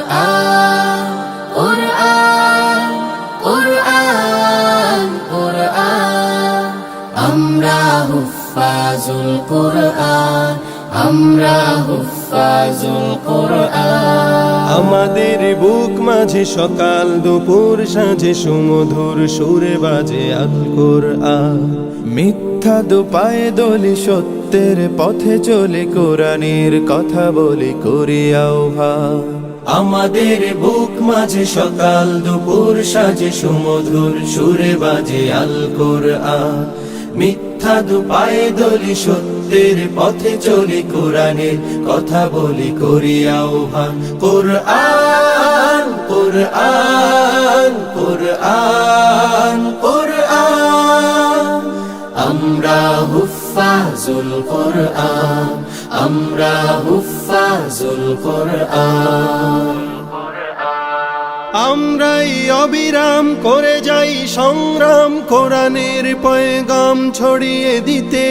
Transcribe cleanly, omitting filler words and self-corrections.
কুরআন কুরআন কুরআন কুরআন আমরা হুফাজুল কুরআন আমরা হুফাজুল কুরআন আমাদের বুক মাঝে সকাল দুপুর সাঁঝে সুমধুর সুরে বাজে আল কুরআন মিথ্যা দুপায়ে দলি সত্যের পথে চলে কোরআনের কথা বলে করি আহ্বান আমাদের বুক মাঝে সকাল দুপুর সাজে সুমধুর সুরে বাজে আল কুরআন মিথ্যা দুপায়ে দলি সত্যের পথে চলি কোরআনের কথা বলি করি আহ্বান কুরআন কুরআন কুরআন কুরআন আমরা হুফাজুল কুরআন আমরা হুফাজুল কুরআন আমরাই অবিরাম করে যাই সংগ্রাম কোরআনের পয়গাম ছড়িয়ে দিতে।